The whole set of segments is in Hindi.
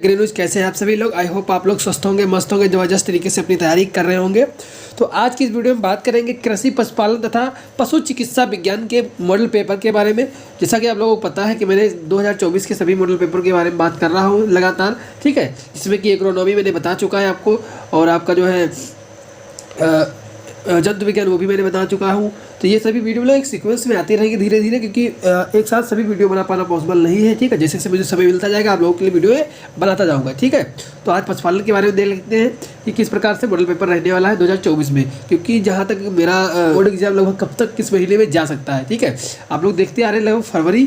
ग्रेनूज कैसे हैं आप सभी लोग। आई होप आप लोग स्वस्थ होंगे, मस्त होंगे, ज़बरदस्त तरीके से अपनी तैयारी कर रहे होंगे। तो आज की इस वीडियो में बात करेंगे कृषि पशुपालन तथा पशु चिकित्सा विज्ञान के मॉडल पेपर के बारे में। जैसा कि आप लोगों को पता है कि मैंने 2024 के सभी मॉडल पेपर के बारे में बात कर रहा हूँ लगातार, ठीक है। जिसमें कि एग्रोनॉमी मैंने बता चुका है आपको, और आपका जो है जंतु विज्ञान वो भी मैंने बता चुका हूँ। तो ये सभी वीडियो लोग एक सीक्वेंस में आती रहेंगी धीरे धीरे, क्योंकि एक साथ सभी वीडियो बना पाना पॉसिबल नहीं है, ठीक है। जैसे मुझे समय मिलता जाएगा आप लोगों के लिए वीडियो बनाता जाऊँगा, ठीक है। तो आज पशुपालन के बारे में देख लेते हैं कि किस प्रकार से मॉडल पेपर रहने वाला है 2024 में, क्योंकि जहाँ तक मेरा बोर्ड एग्जाम लगभग कब तक किस महीने में जा सकता है, ठीक है। आप लोग देखते आ रहे हैं लगभग फरवरी,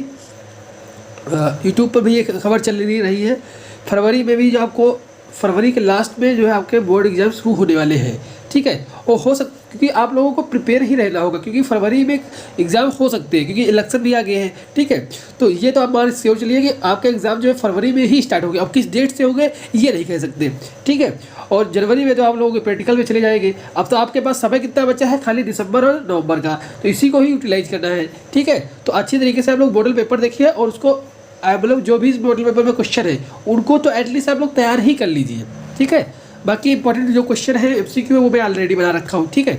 यूट्यूब पर भी एक खबर चल रही है फरवरी में भी, जो आपको फरवरी के लास्ट में जो है आपके बोर्ड एग्जाम शुरू होने वाले हैं, ठीक है। और हो सकता, क्योंकि आप लोगों को प्रिपेयर ही रहना होगा, क्योंकि फरवरी में एग्ज़ाम हो सकते हैं, क्योंकि इलेक्शन भी आ गए हैं, ठीक है। तो ये तो आप मान के चलिए कि आपका एग्ज़ाम जो है फरवरी में ही स्टार्ट हो गया। अब किस डेट से होंगे ये नहीं कह सकते, ठीक है। और जनवरी में तो आप लोगों के प्रैक्टिकल में चले जाएंगे। अब तो आपके पास समय कितना बचा है, खाली दिसंबर और नवंबर का, तो इसी को ही यूटिलाइज करना है, ठीक है। तो अच्छी तरीके से आप लोग मॉडल पेपर देखिए, और उसको मतलब जो भी इस मॉडल पेपर में क्वेश्चन है उनको तो एटलीस्ट आप लोग तैयार ही कर लीजिए, ठीक है। बाकी इंपॉर्टेंट जो क्वेश्चन है एमसीक्यू वो मैं ऑलरेडी बना रखा हूँ, ठीक है।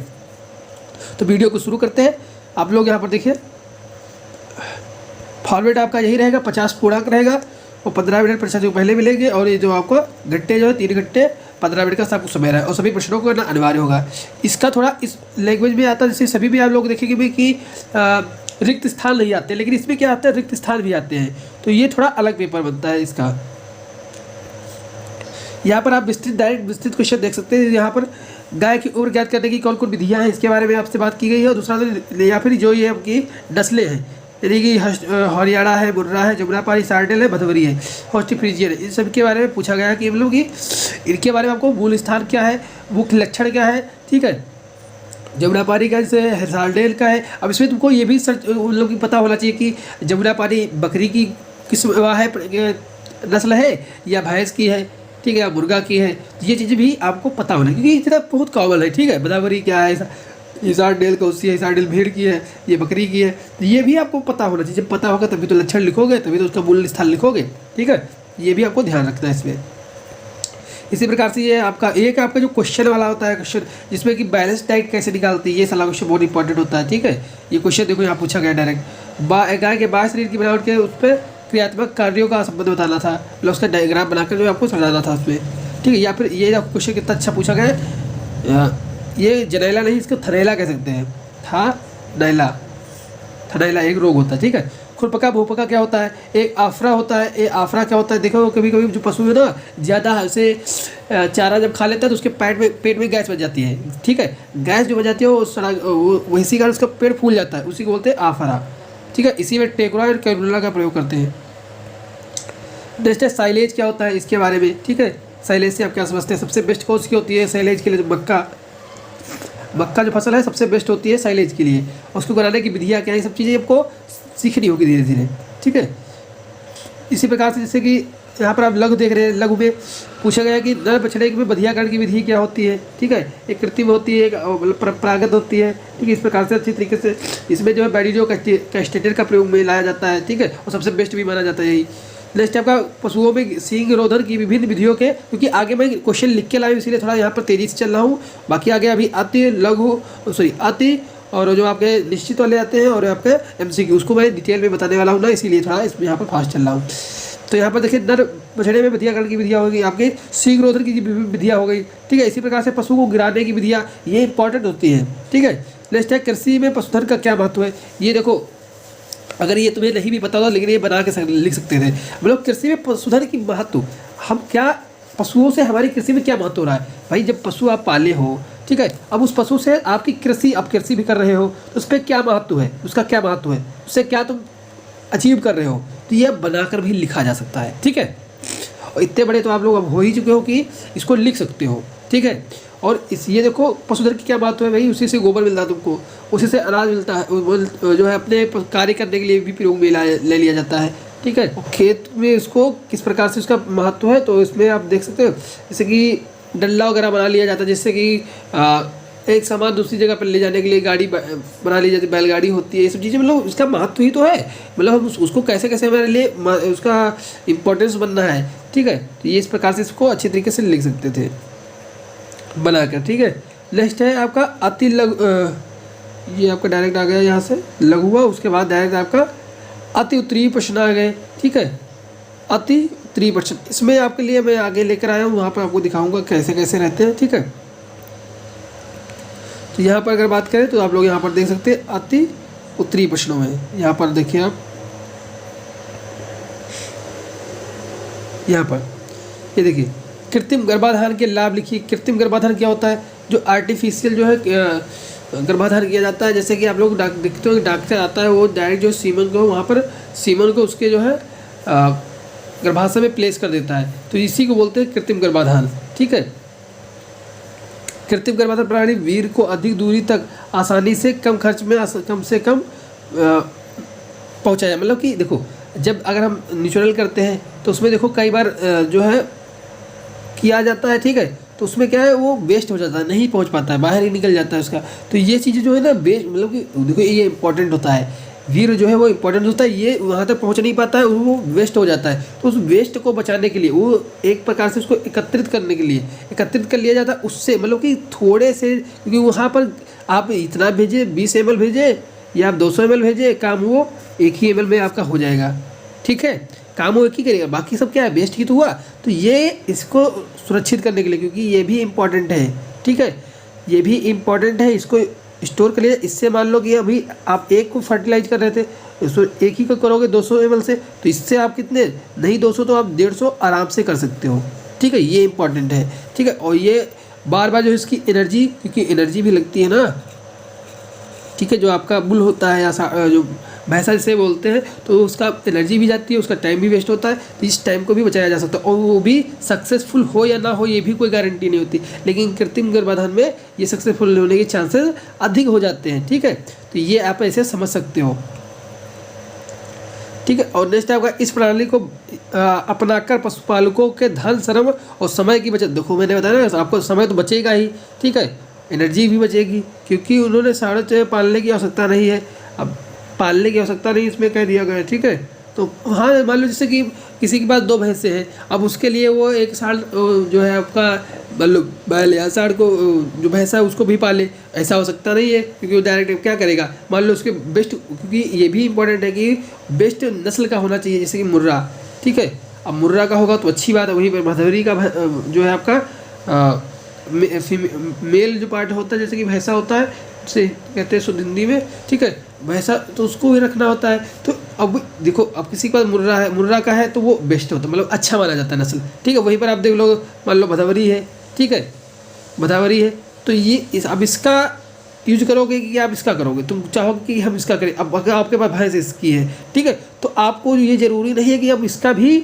तो वीडियो को शुरू करते हैं। आप लोग यहाँ पर देखिए, फॉर्मेट आपका यही रहेगा, 50 पूर्णांक रहेगा और 15 मिनट परीक्षा जो पहले मिलेंगे, और ये जो आपको घंटे जो है 3 घंटे 15 मिनट का सबको समय रहा है, और सभी प्रश्नों को करना अनिवार्य होगा। इसका थोड़ा इस लैंग्वेज में आता है, जैसे सभी में आप लोग देखेंगे भी कि रिक्त स्थान नहीं आते, लेकिन इसमें क्या आता है, रिक्त स्थान भी आते हैं। तो ये थोड़ा अलग पेपर बनता है इसका। यहाँ पर आप विस्तृत क्वेश्चन देख सकते हैं। यहाँ पर गाय की उम्र ज्ञात करने की कौन कौन विधियाँ हैं, इसके बारे में आपसे बात की गई है। और दूसरा तो या फिर जो ये आपकी नस्लें हैं, यानी कि हरियाणा है, मुर्रा है, जमुनापारी, सारडेल है, भदवरी है, हॉस्टी फ्रीजियन है, इन सब के बारे में पूछा गया है कि मतलब कि इनके बारे में आपको मूल स्थान क्या है, मुख्य लक्षण क्या है, ठीक है। जमुनापारी का जैसे सारडेल का है। अब इसमें तुमको ये भी उन लोगों की पता होना चाहिए कि जमुनापारी बकरी की किस है, नस्ल है, या भैंस की है, ठीक है, या मुर्गा की है। ये चीज़ें भी आपको पता होना, क्योंकि इतना बहुत कॉमन है, ठीक है। भदावरी क्या है, हिसारडेल कौसी है, हिसारडेल भेड़ की है, ये बकरी की है, तो ये भी आपको पता होना चाहिए। जब पता होगा तभी तो लक्षण लिखोगे, तभी तो उसका मूल स्थान लिखोगे, ठीक है। ये भी आपको ध्यान रखना है इसमें। इसी प्रकार से ये आपका आपका जो क्वेश्चन वाला होता है, क्वेश्चन जिसमें कि बैलेंस डाइट कैसे निकालती है, ये सारा क्वेश्चन बहुत इंपॉर्टेंट होता है, ठीक है। ये क्वेश्चन देखो यहाँ पूछा गया डायरेक्ट, गाय के बाह्य शरीर की बनावट के उस पर क्रियात्मक कार्यों का संबंध बताना था, मतलब उसका डायग्राम बनाकर जो आपको समझाना था उसमें, ठीक है। या फिर ये क्वेश्चन कितना अच्छा पूछा गया है, ये जनेला नहीं, इसको थनैला कह सकते हैं, थनैला एक रोग होता है, ठीक है। खुरपका भूपका क्या होता है, एक आफरा होता है। एक आफरा क्या होता है, देखो कभी कभी जो पशु है ना ज़्यादा से चारा जब खा लेता है तो उसके पेट में गैस बन जाती है, ठीक है। गैस जो बन जाती है वो इसी कारण उसका पेट फूल जाता है, उसी को बोलते हैं आफरा, ठीक है। इसी में टेकोरा और कैनुला का प्रयोग करते हैं। नेक्स्ट है साइलेज क्या होता है, इसके बारे में, ठीक है। साइलेज से आप क्या समझते हैं, सबसे बेस्ट कौन सी होती है साइलेज के लिए, मक्का जो फसल है सबसे बेस्ट होती है साइलेज के लिए। उसको बनाने की विधियाँ क्या है, सब चीज़ें आपको सीखनी होगी धीरे धीरे, ठीक है। इसी प्रकार से जैसे कि यहाँ पर आप लघु देख रहे हैं, लघु में पूछा गया कि नर बछड़े में बधियाकरण की विधि क्या होती है, ठीक है। एक कृत्रिम होती है, एक परंपरागत होती है, ठीक है। इस प्रकार से अच्छी तरीके से इसमें जो है बैडियो कैस्टेटर का प्रयोग में लाया जाता है, ठीक है, और सबसे बेस्ट भी माना जाता है यही। नेक्स्ट आपका पशुओं में सींग रोधन की विभिन्न विधियों के, क्योंकि आगे मैं क्वेश्चन लिख के लाया हूँ इसीलिए थोड़ा यहाँ पर तेजी से चल रहा हूँ। बाकी आगे अभी अति और जो आपके निश्चित वाले आते हैं, और आपके एमसीक्यू उसको मैं डिटेल में बताने वाला हूँ ना, इसीलिए थोड़ा इसमें यहाँ पर फास्ट चल रहा हूँ। तो यहाँ पर देखिए नर बछड़े में बधियाकरण की विधियाँ होगी, आपके सींग रोधन की विधियाँ हो गई, ठीक है। इसी प्रकार से पशु को गिराने की विधियाँ, ये इंपॉर्टेंट होती हैं, ठीक है। नेक्स्ट है कृषि में पशुधन का क्या महत्व है। ये देखो, अगर ये तुम्हें नहीं भी पता होगा लेकिन ये बना के लिख सकते थे, मतलब कृषि में पशुधन की महत्व, हम क्या पशुओं से हमारी कृषि में क्या महत्व हो रहा है। भाई जब पशु आप पाले हो, ठीक है, अब उस पशु से आपकी कृषि, आप कृषि भी कर रहे हो तो उस पर क्या महत्व है, उसका क्या महत्व है, उससे क्या तुम अचीव कर रहे हो, तो ये बनाकर भी लिखा जा सकता है, ठीक है। और इतने बड़े तो आप लोग अब हो ही चुके हो कि इसको लिख सकते हो, ठीक है। और ये देखो पशुधन की क्या बात है भाई, उसी से गोबर मिलता है तुमको, उसी से अनाज मिलता है, जो है अपने कार्य करने के लिए भी प्रयोग में ले लिया जाता है, ठीक है। खेत में इसको किस प्रकार से उसका महत्व है, तो इसमें आप देख सकते हो जैसे कि डल्ला वगैरह बना लिया जाता है, जिससे कि एक सामान दूसरी जगह पर ले जाने के लिए गाड़ी बना ली जाती है, बैलगाड़ी होती है, ये सब चीज़ें मतलब इसका महत्व ही तो है। मतलब हम उसको कैसे कैसे हमारे लिए उसका इम्पोर्टेंस बनना है, ठीक है। तो ये इस प्रकार से इसको अच्छे तरीके से लिख सकते थे बनाकर, ठीक है। नेक्स्ट है आपका अति लघु, ये आपका डायरेक्ट आ गया यहाँ से लघु हुआ, उसके बाद डायरेक्ट आपका अति उत्तरीय प्रश्न आ गए, ठीक है। अति उत्तरीय प्रश्न इसमें आपके लिए मैं आगे लेकर आया हूँ, वहाँ पर आपको दिखाऊंगा कैसे कैसे रहते हैं, ठीक है। तो यहाँ पर अगर बात करें तो आप लोग यहाँ पर देख सकते हैं अति उत्तरीय प्रश्नों में, यहाँ पर देखिए आप, यहाँ पर ये देखिए कृत्रिम गर्भाधान के लाभ लिखिए। कृत्रिम गर्भाधान क्या होता है? जो आर्टिफिशियल जो है गर्भाधान किया जाता है, जैसे कि आप लोग देखते हो डॉक्टर आता है, वो डायरेक्ट जो सीमन को वहाँ पर सीमन को उसके जो है गर्भाशय में प्लेस कर देता है, तो इसी को बोलते हैं कृत्रिम गर्भाधान, ठीक है। कृत्रिम गर्भाधान प्रणाली वीर्य को अधिक दूरी तक आसानी से कम खर्च में कम से कम पहुँचाया। मतलब कि देखो जब अगर हम नेचुरल करते हैं तो उसमें देखो कई बार जो है किया जाता है, ठीक है, तो उसमें क्या है वो वेस्ट हो जाता है, नहीं पहुंच पाता है, बाहर ही निकल जाता है उसका। तो ये चीज़ें जो है ना वेस्ट, मतलब कि देखो ये इंपॉर्टेंट होता है, वीर्य जो है वो इंपॉर्टेंट होता है, ये वहाँ तक पहुँच नहीं पाता है, वो वेस्ट हो जाता है। तो उस वेस्ट को बचाने के लिए वो एक प्रकार से उसको एकत्रित करने के लिए एकत्रित कर लिया जाता है, उससे मतलब कि थोड़े से, क्योंकि वहाँ पर आप इतना भेजे 20 ml भेजे या आप 200 ml भेजे, काम वो 1 ही ml में आपका हो जाएगा, ठीक है। काम वो एक ही करेगा, बाकी सब क्या है वेस्ट ही तो हुआ। तो ये इसको सुरक्षित करने के लिए, क्योंकि ये भी इम्पॉर्टेंट है, ठीक है, ये भी इम्पॉर्टेंट है, इसको स्टोर कर लिया। इससे मान लो कि अभी आप एक को फर्टिलाइज कर रहे थे, इसको एक ही को करोगे 200 ml से, तो इससे आप कितने नहीं 200 तो आप 150 आराम से कर सकते हो, ठीक है। ये इम्पॉर्टेंट है, ठीक है। और ये बार बार जो इसकी एनर्जी, क्योंकि एनर्जी भी लगती है ना, ठीक है, जो आपका बुल होता है या जो भैंसा जिसे बोलते हैं, तो उसका एनर्जी भी जाती है, उसका टाइम भी वेस्ट होता है, तो इस टाइम को भी बचाया जा सकता है। और वो भी सक्सेसफुल हो या ना हो ये भी कोई गारंटी नहीं होती, लेकिन कृत्रिम गर्भाधान में ये सक्सेसफुल होने के चांसेस अधिक हो जाते हैं, ठीक है। तो ये आप ऐसे समझ सकते हो, ठीक है। और नेक्स्ट आपका इस प्रणाली को अपनाकर पशुपालकों के धन, श्रम और समय की बचत, देखो मैंने बताया ना आपको समय तो बचेगा ही, ठीक है, एनर्जी भी बचेगी, क्योंकि उन्होंने साढ़े पालने की आवश्यकता नहीं है। अब पालने की आवश्यकता नहीं इसमें कह दिया गया है, ठीक है। तो हाँ मान लो जैसे कि किसी के पास 2 भैंसे हैं, अब उसके लिए वो एक साल जो है आपका मतलब बैल या साढ़ को जो भैंसा है उसको भी पाले, ऐसा हो सकता नहीं है, क्योंकि वो डायरेक्ट क्या करेगा, मान लो उसके बेस्ट, क्योंकि ये भी इंपॉर्टेंट है कि बेस्ट नस्ल का होना चाहिए, जैसे कि मुर्रा, ठीक है। अब मुर्रा का होगा तो अच्छी बात है, वहीं पर भदौरी का जो है आपका मेल जो पार्ट होता है, जैसे कि भैंसा होता है, से कहते हैं शुद्ध हिंदी में, ठीक है, भैंसा, तो उसको भी रखना होता है। तो अब देखो अब किसी के पास मुर्रा है, मुर्रा का है तो वो बेस्ट होता है, मतलब अच्छा माना जाता है नस्ल, ठीक है। वहीं पर आप देख लो मान लो भदावरी है, ठीक है, भदावरी है, तो ये अब इसका यूज करोगे कि आप इसका करोगे, तुम चाहोगे कि हम इसका करें। अब अगर आपके पास भैंस इसकी है, ठीक है, तो आपको ये ज़रूरी नहीं है कि अब इसका भी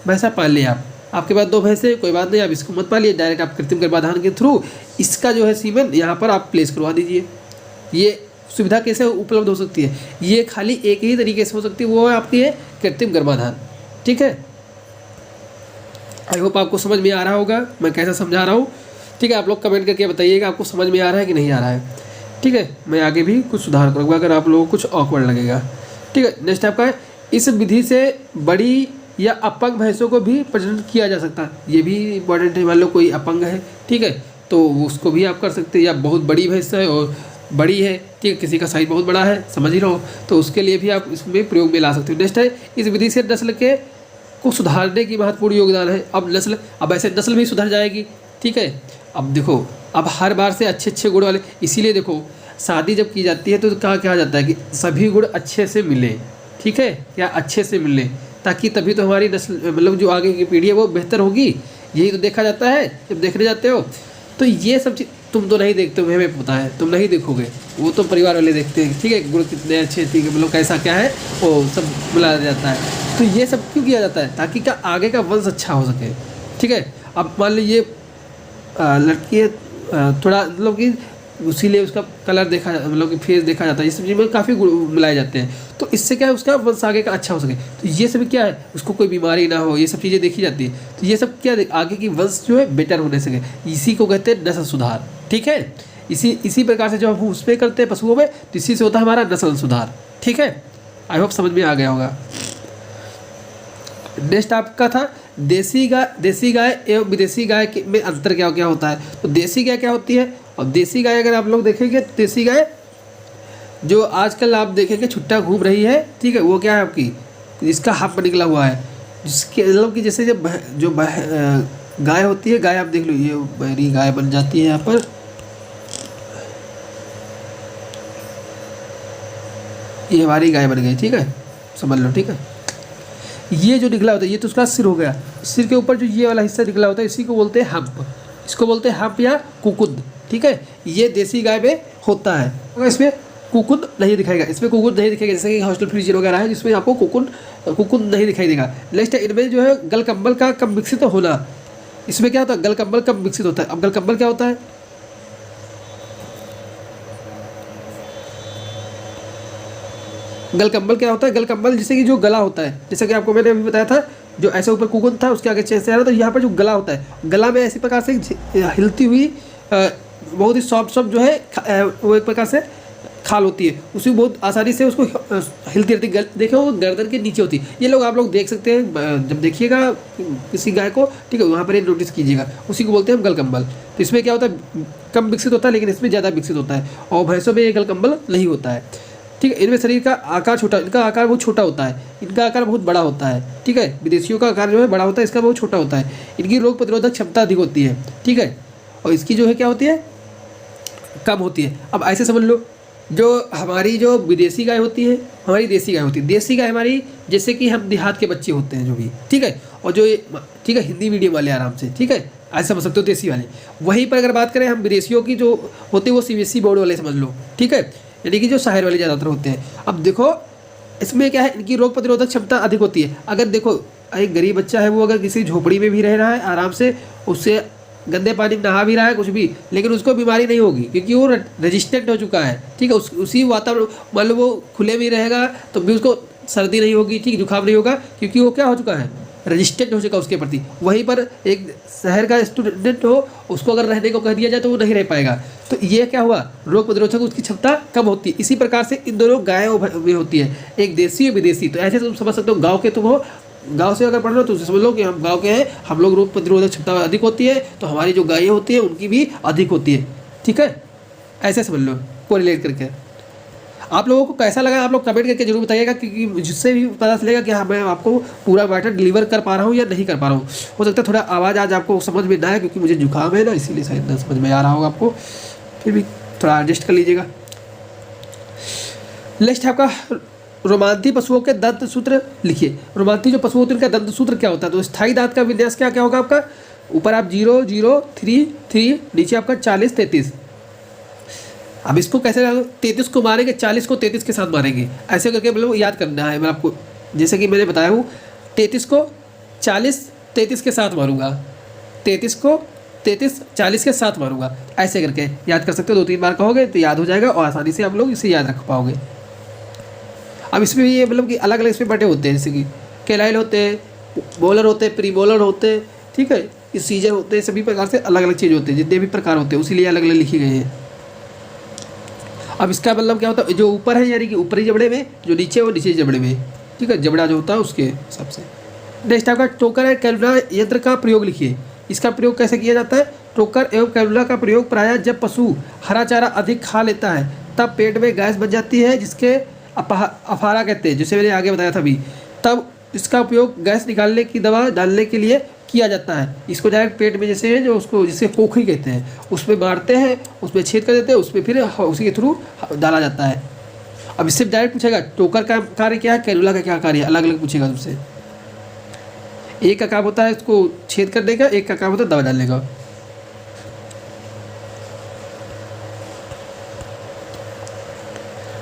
भैंसा पाल लें। आपके पास 2 भैंसे, कोई बात नहीं, आप इसको मत पालिए, डायरेक्ट आप कृत्रिम गर्भाधान के थ्रू इसका जो है सीमेन यहाँ पर आप प्लेस करवा दीजिए। ये सुविधा कैसे उपलब्ध हो सकती है? ये खाली एक ही तरीके से हो सकती है, वो है आपकी है कृत्रिम गर्भाधान, ठीक है। आई होप आपको समझ में आ रहा होगा मैं कैसा समझा रहा हूँ, ठीक है। आप लोग कमेंट करके बताइएगा आपको समझ में आ रहा है कि नहीं आ रहा है, ठीक है। मैं आगे भी कुछ सुधार करूँगा अगर आप लोगों को कुछ ऑकवर्ड लगेगा, ठीक है। नेक्स्ट आपका है इस विधि से बड़ी या अपंग भैंसों को भी प्रजनन किया जा सकता है, ये भी इंपॉर्टेंट है। मान लो कोई अपंग है, ठीक है, तो उसको भी आप कर सकते हैं, या बहुत बड़ी भैंस है और बड़ी है, ठीक है, किसी का साइज बहुत बड़ा है, समझ ही रहो, तो उसके लिए भी आप इसमें प्रयोग में ला सकते हो। नेक्स्ट है इस विधि से नस्ल के को सुधारने की महत्वपूर्ण योगदान है। अब ऐसे नस्ल भी सुधर जाएगी, ठीक है। अब देखो अब हर बार से अच्छे गुण वाले, इसीलिए देखो शादी जब की जाती है तो कहा जाता है कि सभी गुण अच्छे से मिले, ठीक है, क्या अच्छे से मिले, ताकि तभी तो हमारी नस्ल मतलब जो आगे की पीढ़ी है वो बेहतर होगी। यही तो देखा जाता है जब देखने जाते हो। तो ये सब चीज़ तुम तो नहीं देखते हो, हमें पता है, तुम नहीं देखोगे, वो तो परिवार वाले देखते हैं, ठीक है, गुण कितने अच्छे, ठीक है, मतलब कैसा क्या है वो सब बुलाया जाता है। तो ये सब क्यों किया जाता है? ताकि क्या आगे का वंश अच्छा हो सके, ठीक है। अब मान लो ये लड़की है, थोड़ा मतलब कि उसीलिए उसका कलर देखा, मतलब कि फेस देखा जाता है, इस सब चीज़ में काफ़ी गुण मिलाए जाते हैं, तो इससे क्या है उसका वंश आगे का अच्छा हो सके। तो ये सब क्या है, उसको कोई बीमारी ना हो, ये सब चीज़ें देखी जाती है। तो ये सब क्या आगे की वंश जो है बेटर होने सके, इसी को कहते हैं नस्ल सुधार, ठीक है। इसी प्रकार से जब हम उसमें करते हैं पशुओं में, तो इसी से होता है हमारा नस्ल सुधार। ठीक है, आई होप समझ में आ गया होगा। नेक्स्ट आपका था देसी गाय एवं विदेशी गाय में अंतर क्या क्या होता है। तो देसी गाय क्या होती है, और देसी गाय अगर आप लोग देखेंगे तो देसी गाय जो आजकल आप देखेंगे छुट्टा घूम रही है, ठीक है, वो क्या है आपकी, इसका हाथ निकला हुआ है, जिसके मतलब कि जैसे जब गाय होती है, गाय आप देख लो, ये मेरी गाय बन जाती है यहाँ पर, ये हमारी गाय बन गई। ठीक है, समझ लो। ठीक है, ये जो निकला होता है ये तो उसका सिर हो गया, सिर के ऊपर जो ये वाला हिस्सा निकला होता है इसी को बोलते हैं हम्प, इसको बोलते हैं हम्प या कुकुद। ठीक है, ये देसी गाय में होता है। इसमें कुकुद नहीं दिखाएगा, इसमें कुकुद नहीं दिखाएगा, जैसे कि हॉस्टल फ्रीजर वगैरह है जिसमें आपको कुकुद नहीं दिखाई देगा। नेक्स्ट इनमें जो है गलकम्बल का कम विकसित होना, इसमें क्या होता है, गलकम्बल कम विकसित होता है। अब गलकम्बल क्या होता है, गलकम्बल क्या होता है, गलकम्बल जैसे कि जो गला होता है, जैसे कि आपको मैंने अभी बताया था, जो ऐसे ऊपर कुकुन था उसके आगे चेस्ट आ रहा था, यहाँ पर जो गला होता है, गला में ऐसी प्रकार से हिलती हुई बहुत ही सॉफ्ट जो है वो एक प्रकार से खाल होती है, उसी बहुत आसानी से उसको हिलती रहती है। देखो वो गर्दन के नीचे होती है, ये लोग आप लोग देख सकते हैं जब देखिएगा किसी गाय को, ठीक है, वहाँ पर ये नोटिस कीजिएगा, उसी को बोलते हैं हम गलकम्बल। तो इसमें क्या होता है, कम विकसित होता है, लेकिन इसमें ज़्यादा विकसित होता है, और भैंसों में ये गलकम्बल नहीं होता है। ठीक है, इनमें शरीर का आकार छोटा, इनका आकार बहुत छोटा होता है, इनका आकार बहुत बड़ा होता है। ठीक है, विदेशियों का आकार जो है बड़ा होता है, इसका बहुत छोटा होता है। इनकी रोग प्रतिरोधक क्षमता अधिक होती है। ठीक है, और इसकी जो है क्या होती है, कम होती है। अब ऐसे समझ लो, जो हमारी जो विदेशी गाय होती है, हमारी देसी गाय होती है। देसी गाय हमारी जैसे कि हम देहात के बच्चे होते हैं जो भी, ठीक है, और जो ठीक है हिंदी मीडियम वाले आराम से, ठीक है, ऐसे समझ सकते हो देसी वाले। वहीं पर अगर बात करें हम विदेशियों की जो होती है वो CBSE बोर्ड वाले समझ लो। ठीक है, यानी कि जो शहर वाले ज़्यादातर होते हैं। अब देखो इसमें क्या है, इनकी रोग प्रतिरोधक क्षमता अधिक होती है। अगर देखो एक गरीब बच्चा है, वो अगर किसी झोपड़ी में भी रह रहा है आराम से, उससे गंदे पानी में नहा भी रहा है कुछ भी, लेकिन उसको बीमारी नहीं होगी क्योंकि वो रजिस्टेंट हो चुका है। ठीक है, उसी वातावरण, मान लो वो खुले में रहेगा तो भी उसको सर्दी नहीं होगी, ठीक, जुकाम नहीं होगा, क्योंकि वो क्या हो चुका है, रजिस्टेंट हो चुका उसके प्रति। वहीं पर एक शहर का स्टूडेंट हो, उसको अगर रहने को कह दिया जाए तो वो नहीं रह पाएगा। तो ये क्या हुआ, रोग प्रतिरोधक उसकी क्षमता कम होती है। इसी प्रकार से इन दोनों गायों में होती है, एक देसी और विदेशी। तो ऐसे तुम समझ सकते हो, गाँव के तुम हो, गांव से अगर पढ़ रहे हो तो समझ लो कि हम गांव के हैं, हम लोग रोग प्रतिरोधक क्षमता अधिक होती है, तो हमारी जो गायें होती है उनकी भी अधिक होती है। ठीक है, ऐसे समझ लो कोरिलेट करके। आप लोगों को कैसा लगा आप लोग कमेंट करके जरूर बताइएगा, क्योंकि जिससे भी पता चलेगा कि हाँ मैं आपको पूरा मैटर डिलीवर कर पा रहा हूँ या नहीं कर पा रहा हूँ। हो सकता है थोड़ा आवाज़ आज आपको समझ में ना आए, क्योंकि मुझे जुकाम है ना, इसीलिए शायद ना समझ में आ रहा होगा आपको, फिर भी थोड़ा एडजस्ट कर लीजिएगा। नेक्स्ट आपका रोमांती पशुओं के दंत सूत्र लिखिए। रोमांती जो पशु होते हैं उनका दंत सूत्र क्या होता है, तो स्थायी दांत का विन्यास क्या क्या होगा आपका, ऊपर आप 0 0 3 3, नीचे आपका 40 33। अब इसको कैसे 33 को मारेंगे, 40 को 33 के साथ मारेंगे, ऐसे करके मतलब याद करना है। मैं आपको जैसे कि मैंने बताया हूँ, 33 को 40 33 के साथ मारूंगा, 33 को 33 40 के साथ मारूंगा, ऐसे करके याद कर सकते हो। 2-3 बार कहोगे तो याद हो जाएगा और आसानी से आप लोग इसे याद रख पाओगे। अब इसमें ये मतलब कि अलग अलग इसमें बटे होते हैं, जैसे कि कैलाइल होते हैं, बॉलर होते हैं, प्री बॉलर होते हैं, ठीक है, इस सीजर होते हैं, सभी प्रकार से अलग अलग चीज़ होते हैं, जितने भी प्रकार होते हैं उसीलिए अलग अलग लिखी गई है। अब इसका मतलब क्या होता है, जो ऊपर है यानी कि ऊपरी जबड़े में, जो नीचे है वो नीचे जबड़े में, ठीक है, जबड़ा जो होता है उसके हिसाब से। नेक्स्ट आपका टोकर एंड कैलुला यंत्र का प्रयोग लिखिए। इसका प्रयोग कैसे किया जाता है, टोकर एवं कैलुला का प्रयोग प्रायः जब पशु हरा चारा अधिक खा लेता है तब पेट में गैस बन जाती है, जिसके अफारा कहते हैं, जैसे मैंने आगे बताया था अभी। तब इसका उपयोग गैस निकालने की दवा डालने के लिए किया जाता है। इसको डायरेक्ट पेट में जैसे है जो उसको जिसे खोखली कहते हैं, उसमें मारते हैं, उसमें छेद कर देते हैं, उसमें फिर उसी के थ्रू डाला जाता है। अब इससे डायरेक्ट पूछेगा टोकर का कार्य क्या है, कैलुला का क्या कार्य है, अलग अलग पूछेगा तुमसे। एक का काम होता है इसको छेद करने का, एक का काम होता है दवा डालने का।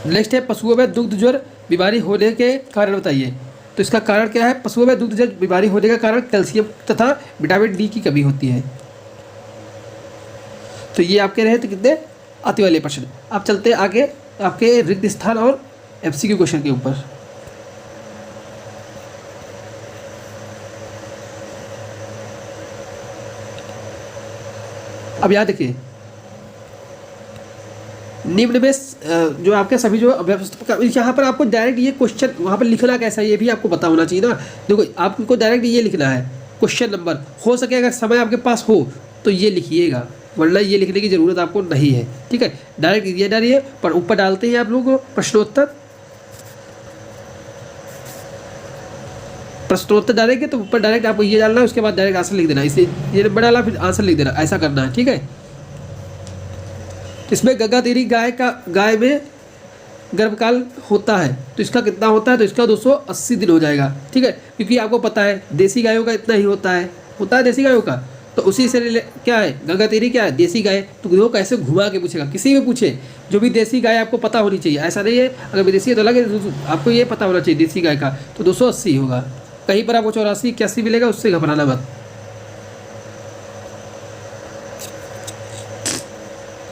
नेक्स्ट है पशुओं में दुग्ध ज्वर बीमारी होने के कारण बताइए। तो इसका कारण क्या है, पशुओं में दुग्ध ज्वर बीमारी होने का कारण कैल्शियम तथा विटामिन डी की कमी होती है। तो ये आपके रहे तो कितने आते वाले प्रश्न। अब चलते हैं आगे आपके रिक्त स्थान और MCQ क्वेश्चन के ऊपर। अब याद रखिए, निम्न में जो आपके सभी जो यहाँ पर आपको डायरेक्ट ये क्वेश्चन वहाँ पर लिखना कैसा है ये भी आपको पता होना चाहिए ना। देखो आपको डायरेक्ट ये लिखना है क्वेश्चन नंबर, हो सके अगर समय आपके पास हो तो ये लिखिएगा, वरना ये लिखने की ज़रूरत आपको नहीं है। ठीक है, डायरेक्ट ये डालिए, पर ऊपर डालते हैं आप लोग प्रश्नोत्तर डालेंगे तो ऊपर डायरेक्ट आपको ये डालना है, उसके बाद डायरेक्ट आंसर लिख देना। इसे ये नंबर डाला फिर आंसर लिख देना, ऐसा करना है। ठीक है, इसमें गंगा तेरी गाय में गर्भकाल होता है तो इसका कितना होता है, तो इसका 280 दिन हो जाएगा। ठीक है, क्योंकि आपको पता है देसी गायों का इतना ही होता है देसी गायों का, तो उसी से क्या है गंगा तेरी क्या है देसी गाय, तो वो कैसे घुमा के पूछेगा, किसी भी पूछे जो भी देसी गाय आपको पता होनी चाहिए, ऐसा नहीं है अगर विदेशी है तो अलग, आपको ये पता होना चाहिए देसी गाय का, तो 280 होगा। कहीं पर आपको 84 81 मिलेगा, उससे घबराना मत।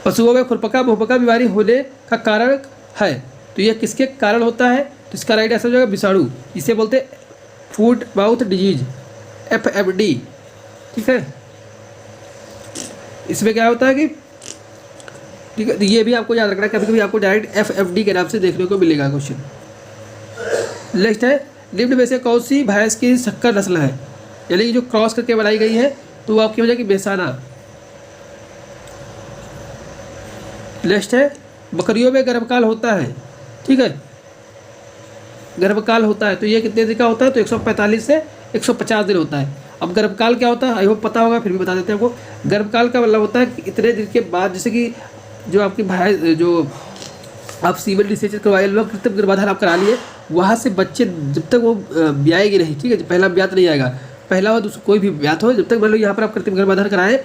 पशुओं में खुरपका मुहपका बीमारी होने का कारण है, तो यह किसके कारण होता है, तो इसका राइट आंसर हो जाएगा विषाणु, इसे बोलते हैं फूट माउथ डिजीज, FMD। ठीक है, इसमें क्या होता है कि ठीक है, ये भी आपको याद रखना है, कभी कभी आपको डायरेक्ट FMD के नाम से देखने को मिलेगा क्वेश्चन। नेक्स्ट है निम्न में से कौन सी भैंस की शक्कर नस्ल है, यानी जो क्रॉस करके बनाई गई है तो वो आपकी हो जाएगी मेहसाना। नेक्स्ट है बकरियों में गर्भकाल होता है। ठीक है, गर्भकाल होता है तो ये कितने दिन का होता है, तो 145 से 150 दिन होता है। अब गर्भकाल क्या होता है आई होप पता होगा, फिर भी बता देते हैं आपको। गर्भकाल का मतलब होता है कि इतने दिन के बाद, जैसे कि जो आपकी जो आप सीमेंट रिसर्च करवाए लोग, कृत्रिम गर्भाधान आप करा लिए, वहाँ से बच्चे जब तक वो ब्याएगी नहीं, ठीक है, पहला ब्यात नहीं आएगा, पहला हो दूसरा कोई भी ब्यात हो, जब तक मतलब यहाँ पर आप कृत्रिम गर्भाधान कराएं,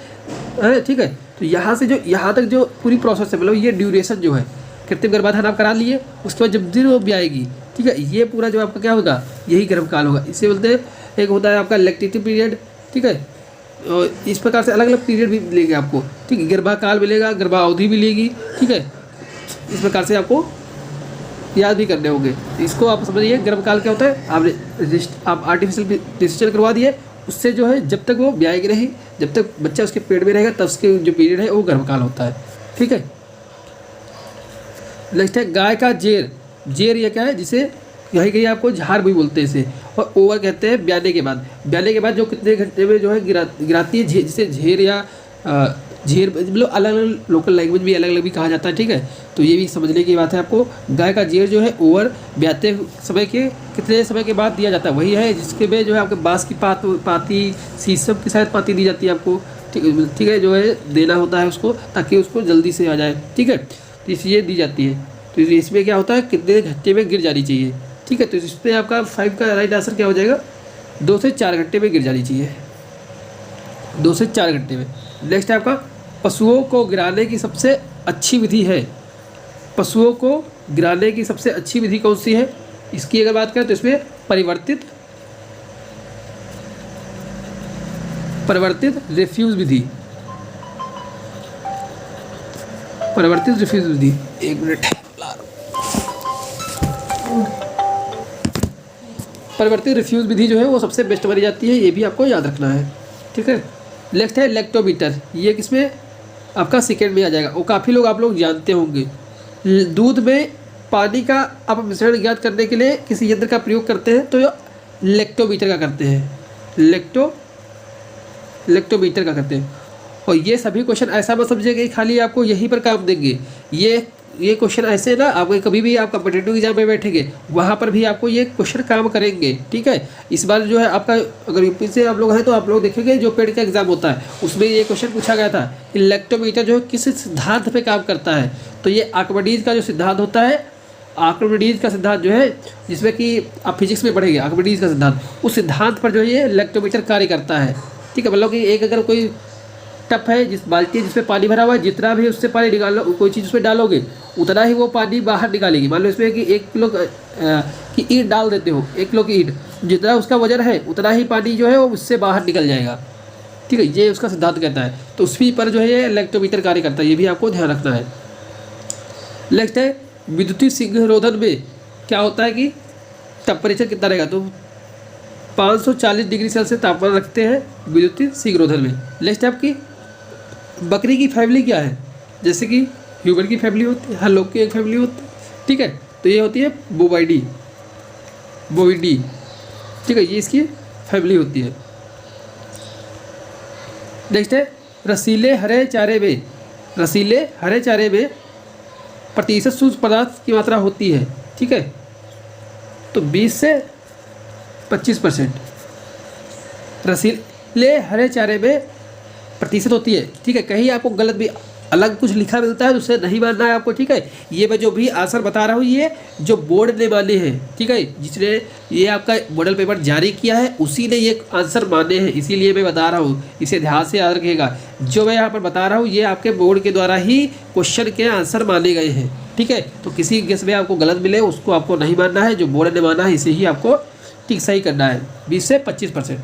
ठीक है, तो यहाँ से जो यहाँ तक जो पूरी प्रोसेस है, मतलब ये ड्यूरेशन जो है, कृत्रिम गर्भाधान आप करा लिए, उसके बाद जब दिन वो ब्याएगी, ठीक है, ये पूरा जो आपका क्या होगा, यही गर्भकाल होगा। इसे बोलते हैं, एक होता है आपका लैक्टेटिव पीरियड। ठीक है, और इस प्रकार से अलग अलग पीरियड भी मिलेंगे आपको। ठीक है, गर्भाकाल मिलेगा, गर्भावधि मिलेगी। ठीक है, इस प्रकार से आपको याद भी करने होंगे। इसको आप समझिए गर्भकाल क्या होता है, आप आर्टिफिशियल रिसेक्शन करवा दिए, उससे जो है जब तक वो ब्याएगी नहीं, जब तक बच्चा उसके पेट में रहेगा, तब उसके जो पीरियड है वो गर्भकाल होता है। ठीक है, नेक्स्ट है गाय का जेर। जेर ये क्या है, जिसे कहीं कहीं आपको झार भी बोलते हैं इसे, और ओवर कहते हैं ब्याने के बाद। ब्याने के बाद जो कितने घंटे में जो है गिराती है, जिसे झेर या झेर, मतलब अलग अलग लोकल लैंग्वेज भी अलग अलग भी कहा जाता है। ठीक है, तो ये भी समझने की बात है आपको। गाय का जेर जो है ओवर ब्याते समय के कितने समय के बाद दिया जाता है, वही है जिसके में जो है आपके बाँस की पाती, शीशम की शायद पाती दी जाती है आपको। ठीक है, जो है देना होता है उसको, ताकि उसको जल्दी से आ जाए। ठीक है, तो इसलिए दी जाती है। तो इसमें क्या होता है, कितने घंटे में गिर जानी चाहिए। ठीक है, तो इसमें आपका 5 का राइट आंसर क्या हो जाएगा, 2 से 4 घंटे में गिर जानी चाहिए, 2 से 4 घंटे में। नेक्स्ट है आपका पशुओं को गिराने की सबसे अच्छी विधि है। पशुओं को गिराने की सबसे अच्छी विधि कौन सी है, इसकी अगर बात करें तो इसमें परिवर्तित रिफ्यूज विधि, परिवर्तित रिफ्यूज विधि। 1 मिनट, परिवर्तित रिफ्यूज विधि जो है वो सबसे बेस्ट मानी जाती है, ये भी आपको याद रखना है। ठीक है, नेक्स्ट है लैक्टोमीटर। ये किसमें आपका सेकेंड में आ जाएगा, वो काफ़ी लोग आप लोग जानते होंगे। दूध में पानी का आप मिश्रण ज्ञात करने के लिए किसी यंत्र का प्रयोग करते हैं, तो लैक्टोमीटर का करते हैं, लैक्टोमीटर का करते हैं। और ये सभी क्वेश्चन ऐसा मत समझिए कि खाली आपको यहीं पर काम देंगे। ये क्वेश्चन ऐसे ना, आपको कभी भी आप कॉम्पिटिटिव एग्जाम में बैठेंगे वहाँ पर भी आपको ये क्वेश्चन काम करेंगे। ठीक है, इस बार जो है आपका अगर यूपी से आप लोग हैं तो आप लोग देखेंगे जो पेड का एग्जाम होता है उसमें ये क्वेश्चन पूछा गया था कि लैक्टोमीटर जो है किस सिद्धांत पे काम करता है। तो ये आर्किमिडीज का जो सिद्धांत होता है, आर्किमिडीज का सिद्धांत जो है, जिसमें कि आप फिजिक्स में पढ़ेंगे आर्किमिडीज का सिद्धांत, उस सिद्धांत पर जो है ये लैक्टोमीटर कार्य करता है। ठीक है, मतलब कि एक अगर कोई टप है, जिस बाल्टी है जिसमें पानी भरा हुआ है, जितना भी उससे पानी निकालो, कोई चीज़ उसमें डालोगे उतना ही वो पानी बाहर निकालेगी। मान लो इसमें कि 1 किलो की ईंट डाल देते हो, 1 किलो की ईंट, जितना उसका वजन है उतना ही पानी जो है वो उससे बाहर निकल जाएगा। ठीक है, ये उसका सिद्धांत कहता है। तो उसी पर जो है ये लैक्टोमीटर कार्य करता है, ये भी आपको ध्यान रखना है। नेक्स्ट है विद्युतीय सिंगरोधन में क्या होता है कि टेम्परेचर कितना रहेगा, तो 540 डिग्री सेल्सियस तापमान रखते हैं विद्युतीय सिंगरोधन में। नेक्स्ट है आपकी बकरी की फैमिली क्या है, जैसे कि ह्यूमन की फैमिली होती है, हर लोग की एक फैमिली होती है, ठीक है। तो ये होती है बोवाइडी, बोविडी, ठीक है, ये इसकी फैमिली होती है। नेक्स्ट है रसीले हरे चारे में, रसीले हरे चारे में प्रतिशत सूक्ष्म पदार्थ की मात्रा होती है, ठीक है। तो 20 से 25% रसीले हरे चारे में प्रतिशत होती है, ठीक है। कहीं आपको गलत भी अलग कुछ लिखा मिलता है तो उसे नहीं मानना है आपको, ठीक है। ये मैं जो भी आंसर बता रहा हूँ ये जो बोर्ड ने माने हैं, ठीक है, जिसने ये आपका मॉडल पेपर जारी किया है उसी ने ये आंसर माने हैं, इसीलिए मैं बता रहा हूँ, इसे ध्यान से याद रखिएगा। जो मैं यहाँ पर बता रहा हूँ ये आपके बोर्ड के द्वारा ही क्वेश्चन के आंसर माने गए हैं, ठीक है। तो किसी केस में आपको गलत मिले उसको आपको नहीं मानना है, जो बोर्ड ने माना है इसे ही आपको ठीक सही करना है। 20 से 25%,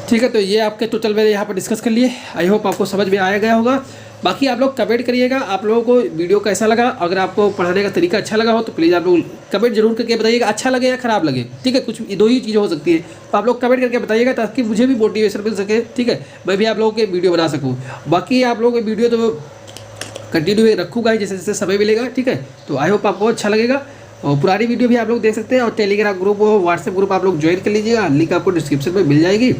ठीक है। तो ये आपके टोटल मैंने यहाँ पर डिस्कस कर लिए। आई होप आपको समझ में आया गया होगा। बाकी आप लोग कमेंट करिएगा आप लोगों को वीडियो कैसा लगा। अगर आपको पढ़ाने का तरीका अच्छा लगा हो तो प्लीज़ आप लोग कमेंट जरूर करके बताइएगा, अच्छा लगे या ख़राब लगे, ठीक है। कुछ दो ही चीज़ें हो सकती है, तो आप लोग कमेंट करके बताइएगा ताकि मुझे भी मोटिवेशन मिल सके, ठीक है, मैं भी आप लोगों के वीडियो बना सकूँ। बाकी आप लोगों के वीडियो तो कंटिन्यू रखूँगा ही जैसे जैसे समय मिलेगा, ठीक है। तो आई होप आपको अच्छा लगेगा। और पुरानी वीडियो भी आप लोग देख सकते हैं, और टेलीग्राम ग्रुप और व्हाट्सएप ग्रुप आप लोग ज्वाइन कर लीजिएगा, लिंक आपको डिस्क्रिप्शन में मिल जाएगी।